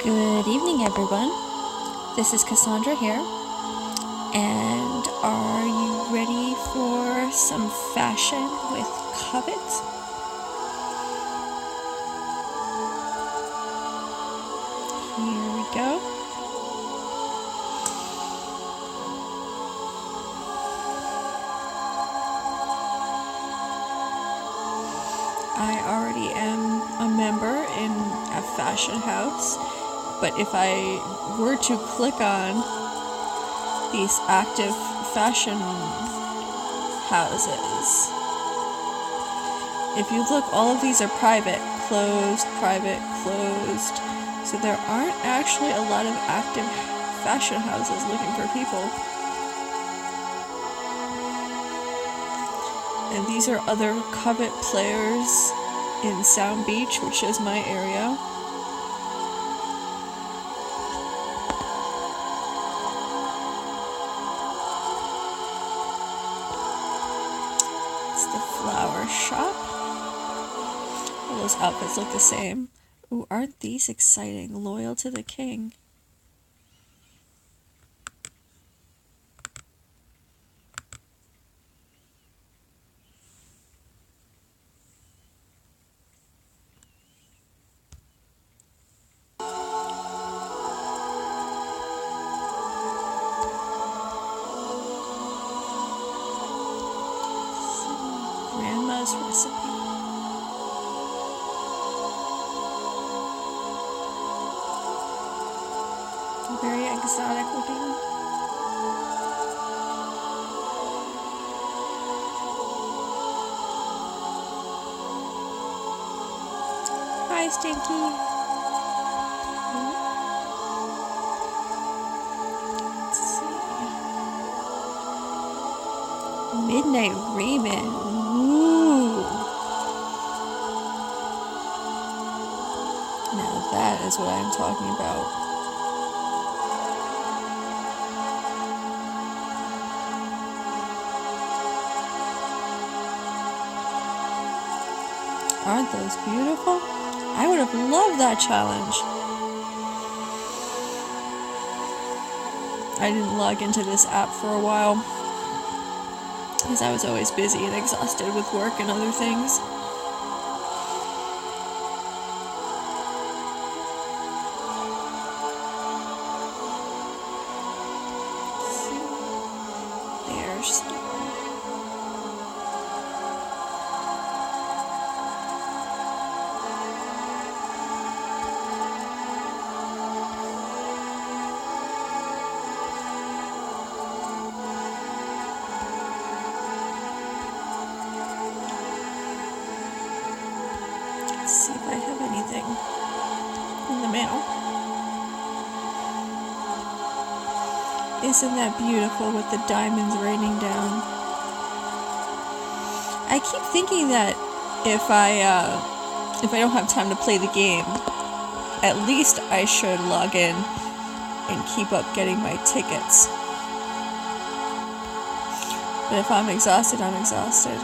Good evening, everyone. This is Cassandra here, and are you ready for some fashion with Covet? Here we go. I already am a member in a fashion house, but if I were to click on these active fashion houses, if you look, all of these are private, closed, so there aren't actually a lot of active fashion houses looking for people. And these are other Covet players in Sound Beach, which is my area. It's the flower shop. All those outfits look the same. Ooh, aren't these exciting? Loyal to the king. Grandma's recipe. Very exotic looking. Hi, Stinky. Let's see. Midnight Raven. Ooh. Now that is what I'm talking about. Aren't those beautiful? I would have loved that challenge. I didn't log into this app for a while because I was always busy and exhausted with work and other things. There's see if I have anything in the mail. Isn't that beautiful with the diamonds raining down? I keep thinking that if I don't have time to play the game, at least I should log in and keep up getting my tickets. But if I'm exhausted, I'm exhausted.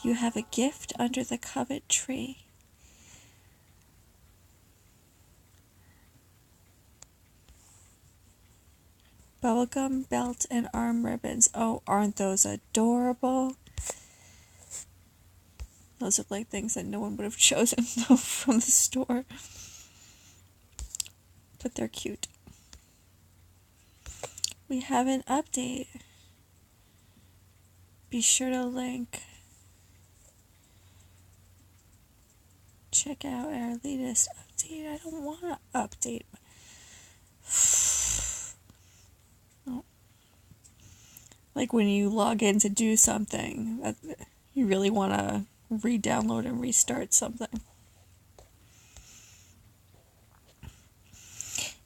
You have a gift under the Covet tree. Bubblegum belt and arm ribbons. Oh, aren't those adorable? Those look like things that no one would have chosen from the store. But they're cute. We have an update. Be sure to link. Check out our latest update. I don't want to update. Oh. Like when you log in to do something, you really want to re-download and restart something.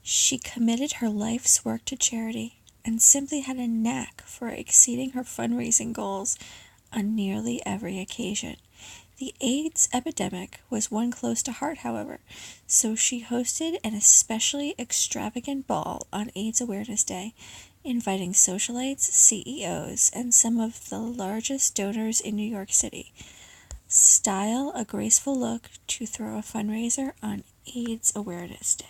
She committed her life's work to charity and simply had a knack for exceeding her fundraising goals on nearly every occasion. The AIDS epidemic was one close to heart, however, so she hosted an especially extravagant ball on AIDS Awareness Day, inviting socialites, CEOs, and some of the largest donors in New York City. Style a graceful look to throw a fundraiser on AIDS Awareness Day.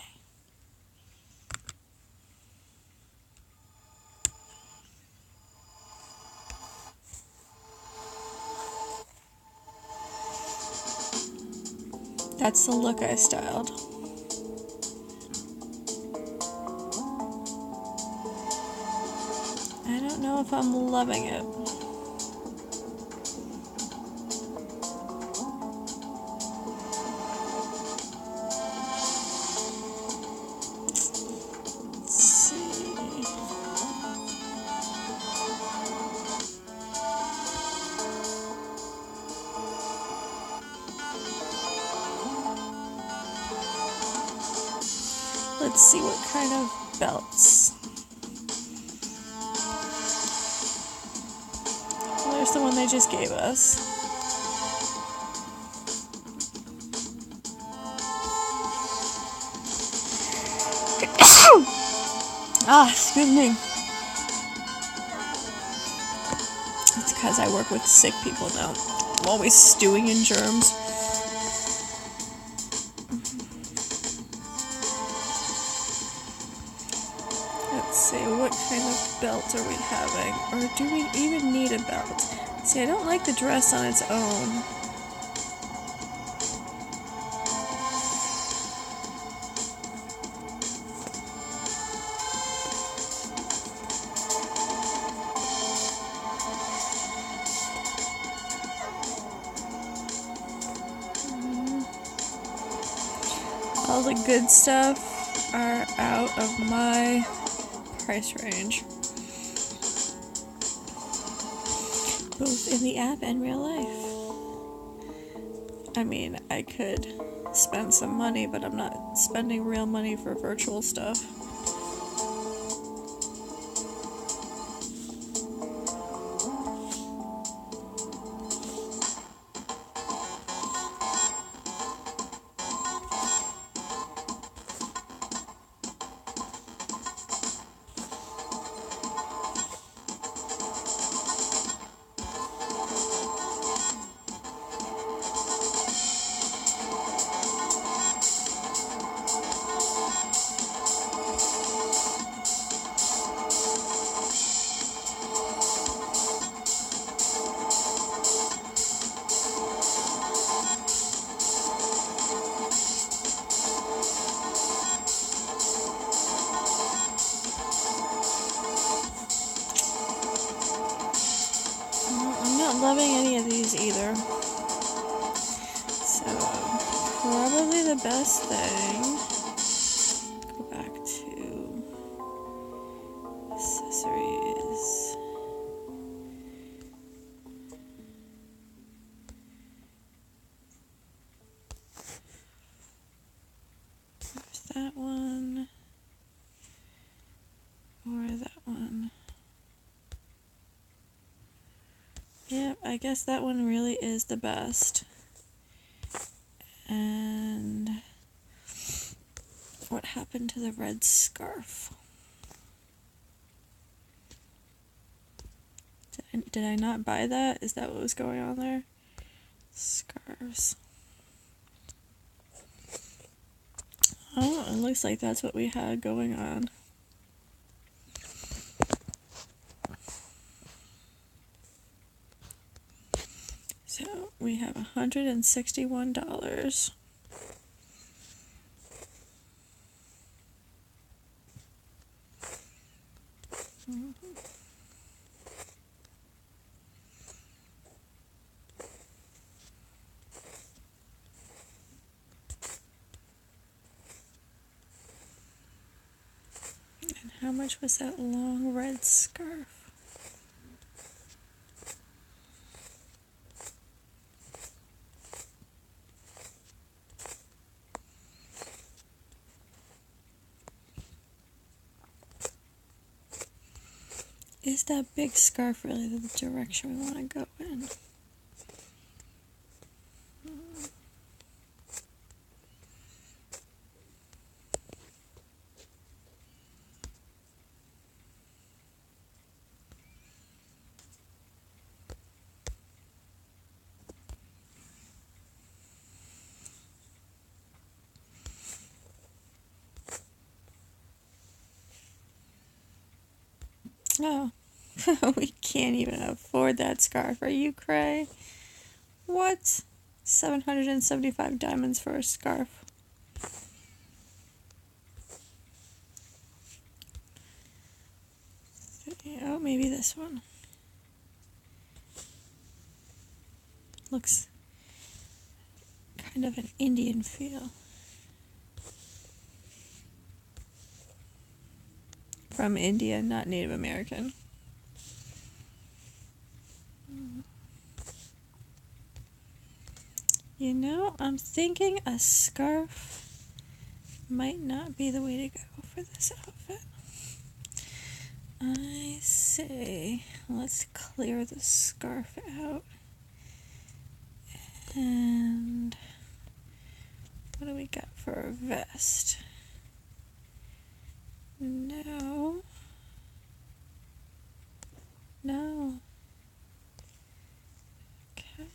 That's the look I styled. I don't know if I'm loving it. Let's see. Let's see what kind of belts. Well, there's the one they just gave us. Excuse me. It's because I work with sick people now. I'm always stewing in germs. Let's see, what kind of belt are we having? Or do we even need a belt? See, I don't like the dress on its own. All the good stuff are out of my price range, both in the app and real life. I mean, I could spend some money, but I'm not spending real money for virtual stuff. Loving any of these either. So, probably the best thing, go back to accessories. There's that one, or that one. Yep, I guess that one really is the best. And what happened to the red scarf? Did I not buy that? Is that what was going on there? Scarves. Oh, it looks like that's what we had going on. So we have $161. And how much was that long red scarf? Is that big scarf really the direction we want to go in? Oh, we can't even afford that scarf. Are you cray? What? 775 diamonds for a scarf. Oh, maybe this one. Looks kind of an Indian feel. From India, not Native American. You know, I'm thinking a scarf might not be the way to go for this outfit. I say, let's clear the scarf out. And what do we got for a vest? No. No. Okay.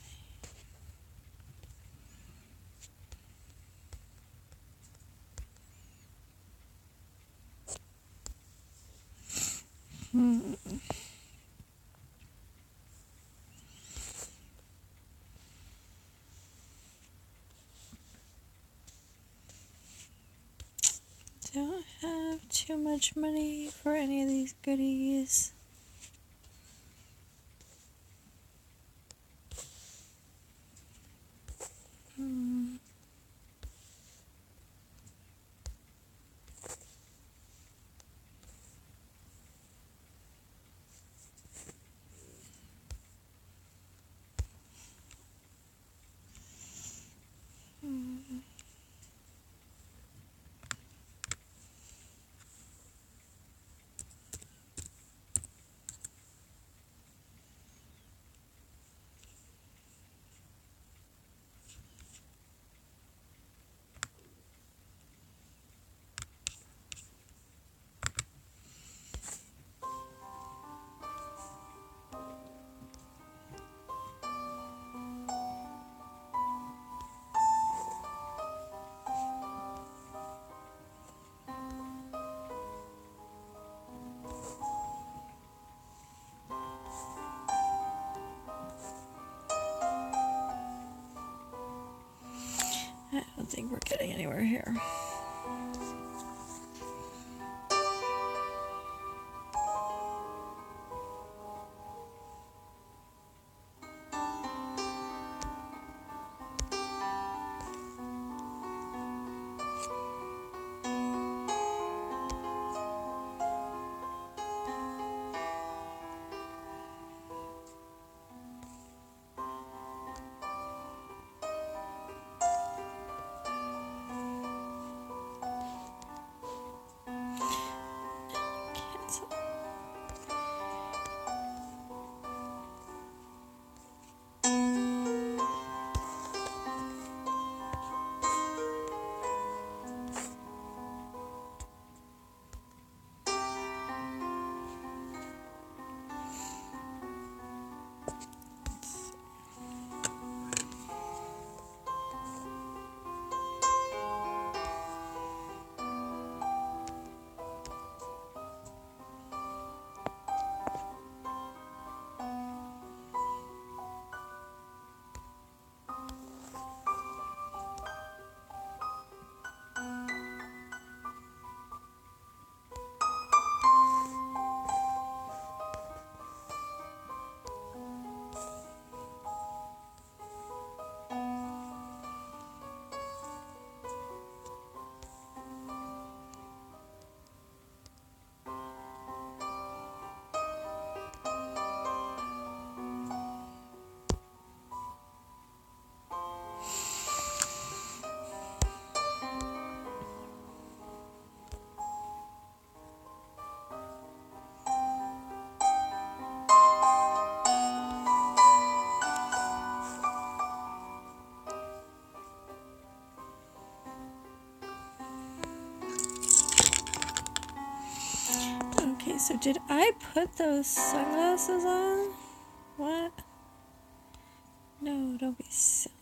Don't have too much money for any of these goodies. I don't think we're getting anywhere here. Cancel. Okay, so did I put those sunglasses on? What? No, don't be silly.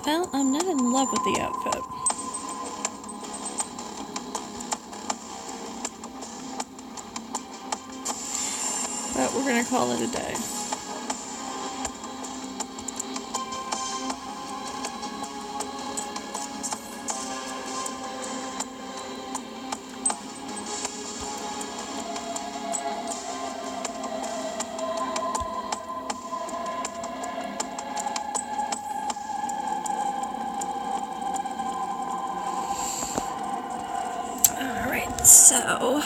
Well, I'm not in love with the outfit. But we're gonna call it a day. Alright, so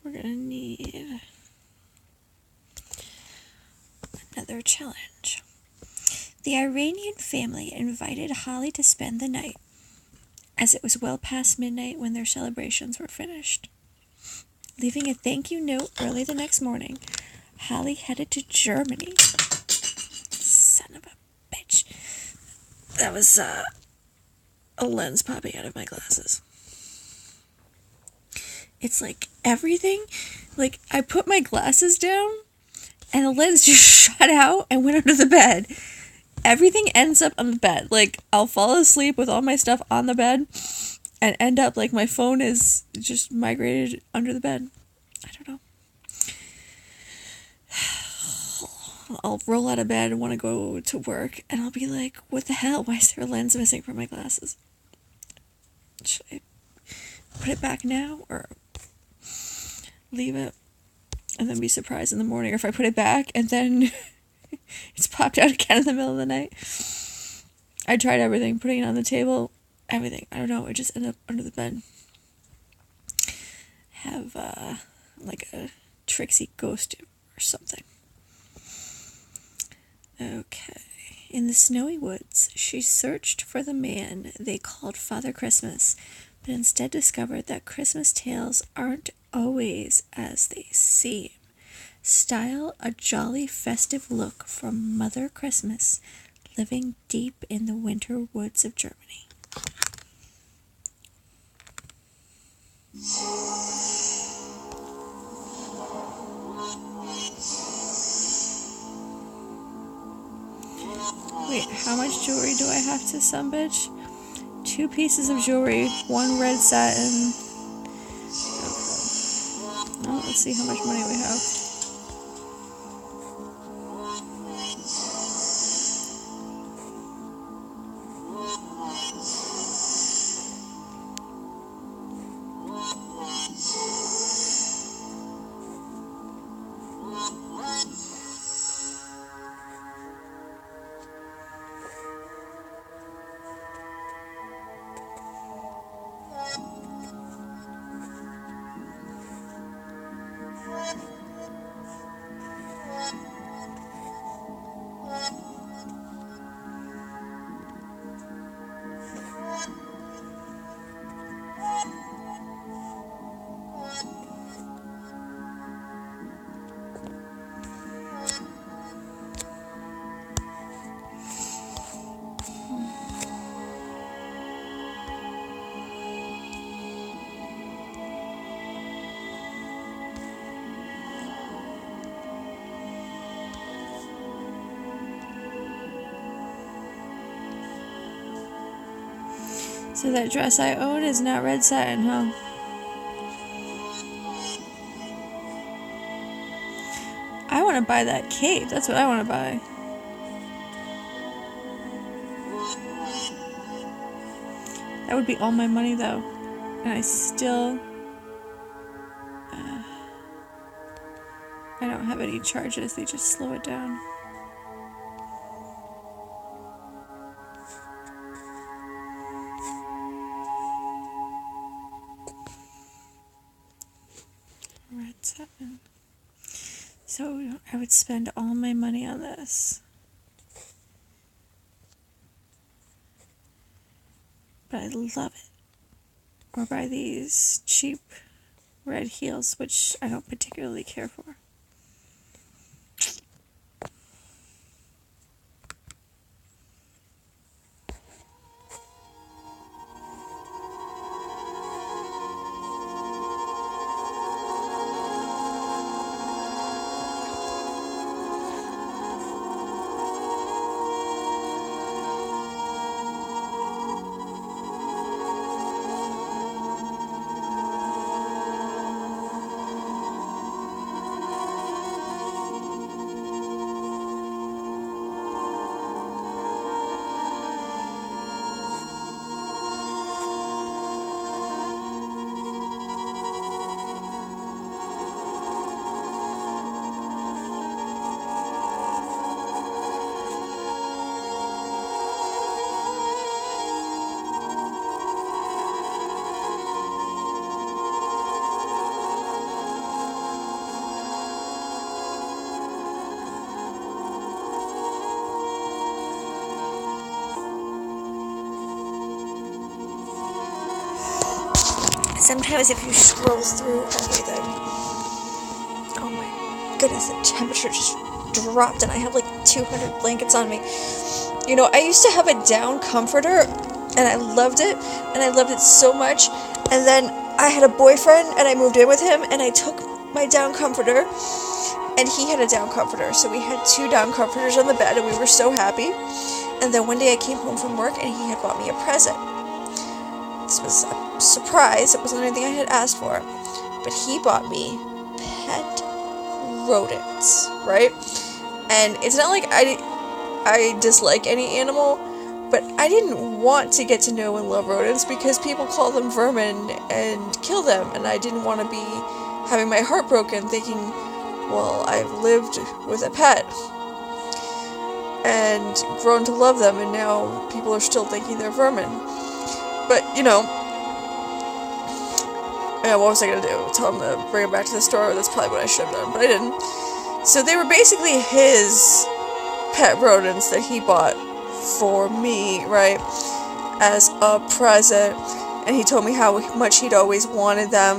we're gonna need another challenge. The Iranian family invited Holly to spend the night, as it was well past midnight when their celebrations were finished. Leaving a thank you note early the next morning, Holly headed to Germany. Son of a bitch. That was a lens popping out of my glasses. It's like everything, like I put my glasses down and the lens just shot out and went under the bed. Everything ends up on the bed. Like, I'll fall asleep with all my stuff on the bed and end up like my phone is just migrated under the bed. I don't know. I'll roll out of bed and want to go to work and I'll be like, what the hell? Why is there a lens missing from my glasses? Should I put it back now or leave it and then be surprised in the morning? Or if I put it back and then it's popped out again in the middle of the night. I tried everything, putting it on the table, everything. I don't know, it just ended up under the bed. Have like a tricksy ghost or something. Okay. In the snowy woods, she searched for the man they called Father Christmas, but instead discovered that Christmas tales aren't always as they seem. Style a jolly festive look from Mother Christmas, living deep in the winter woods of Germany. Wait, how much jewelry do I have to some bitch? 2 pieces of jewelry, 1 red satin. Okay. Well, let's see how much money we have. So that dress I own is not red satin, huh? I want to buy that cape. That's what I want to buy. That would be all my money, though. And I still... I don't have any charges. They just slow it down. Red satin. So I would spend all my money on this. But I love it. Or buy these cheap red heels, which I don't particularly care for. sometimes if you scroll through everything, oh my goodness, the temperature just dropped and I have like 200 blankets on me. You know, I used to have a down comforter and I loved it, and I loved it so much, and then I had a boyfriend and I moved in with him and I took my down comforter and he had a down comforter, so we had 2 down comforters on the bed and we were so happy. And then one day I came home from work and he had bought me a present. This was a surprise, it wasn't anything I had asked for, but he bought me pet rodents, right? And it's not like I dislike any animal, but I didn't want to get to know and love rodents because people call them vermin and kill them, and I didn't want to be having my heart broken thinking, well, I've lived with a pet and grown to love them, and now people are still thinking they're vermin. But, you know, yeah, what was I going to do? Tell him to bring it back to the store? That's probably what I should have done, but I didn't. So they were basically his pet rodents that he bought for me, right, as a present, and he told me how much he'd always wanted them.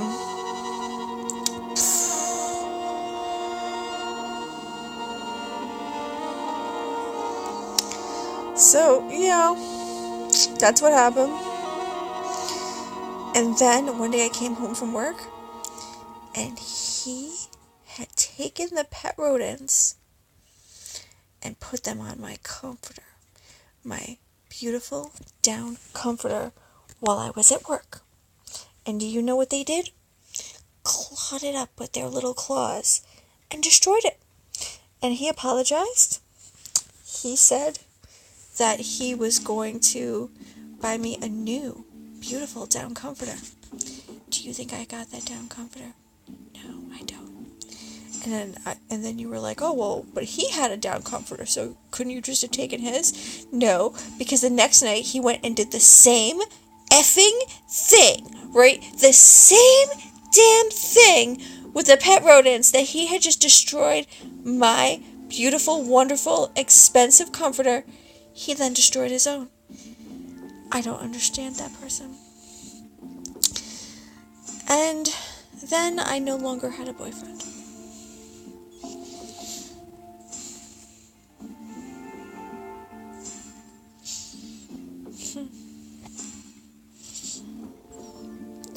So, yeah, that's what happened. And then one day I came home from work, and he had taken the pet rodents and put them on my comforter, my beautiful down comforter, while I was at work. And do you know what they did? Clawed it up with their little claws and destroyed it. And he apologized. He said that he was going to buy me a new, beautiful down comforter. Do you think I got that down comforter? No, I don't. And then you were like, oh, well, but he had a down comforter, so couldn't you just have taken his? No, because the next night he went and did the same effing thing, right? The same damn thing with the pet rodents that he had just destroyed my beautiful, wonderful, expensive comforter. He then destroyed his own. I don't understand that person. And then I no longer had a boyfriend.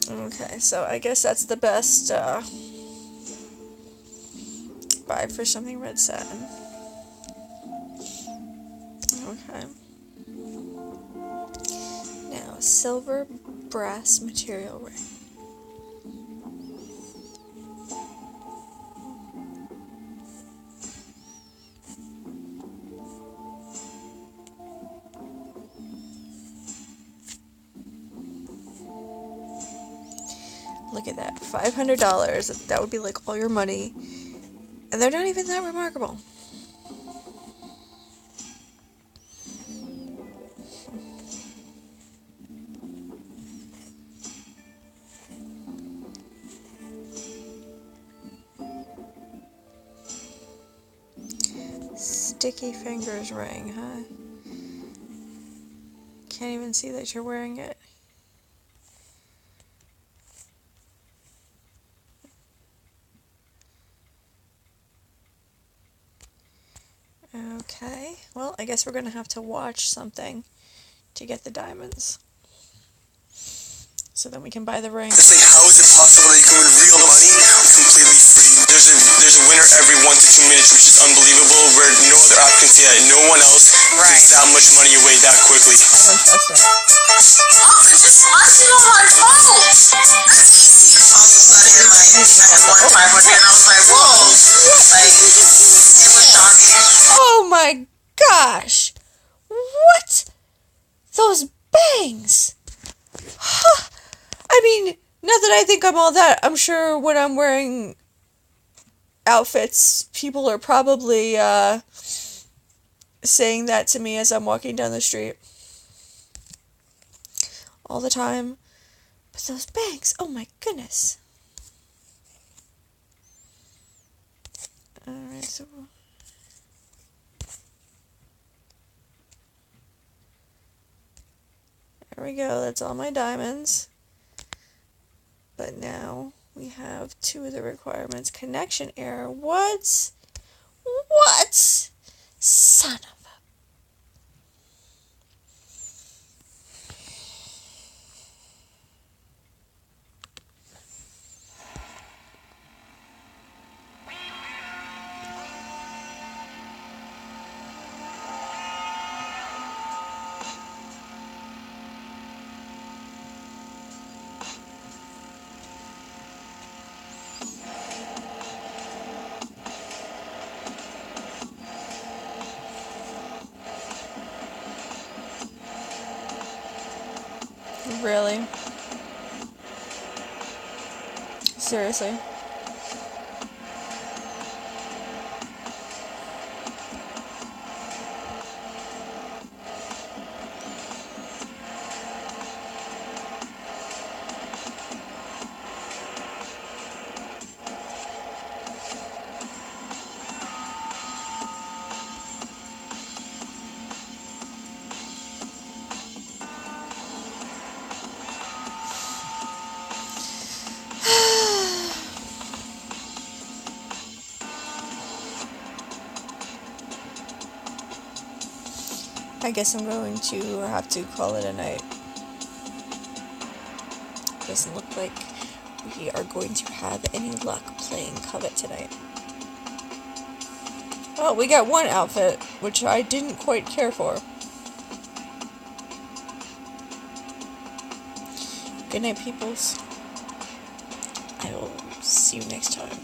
Okay, so I guess that's the best buy for something red satin. Okay. Now, silver brass material ring. Look at that, $500. That would be like all your money. And they're not even that remarkable. Sticky fingers ring, huh? Can't even see that you're wearing it. Okay, well, I guess we're going to have to watch something to get the diamonds. So then we can buy the ring. It's like, how is it possible that you can win real money completely free? There's a winner every 1 to 2 minutes, which is unbelievable, where no other app can see that. No one else gives that much money away that quickly. I don't trust it. Oh, it's just flashing on my phone. That's easy. All of a sudden, like, I had won 500, and I was like, whoa. Like, it was shocking. Oh my gosh! What? Those bangs! Huh. I mean, not that I think I'm all that. I'm sure when I'm wearing outfits, people are probably saying that to me as I'm walking down the street. All the time. But those bangs, oh my goodness. Alright, so... there we go, that's all my diamonds. But now we have 2 of the requirements. Connection error. What? What? Son of a... Really? Seriously? I guess I'm going to have to call it a night. Doesn't look like we are going to have any luck playing Covet tonight. Well, we got one outfit, which I didn't quite care for. Good night, peoples. I will see you next time.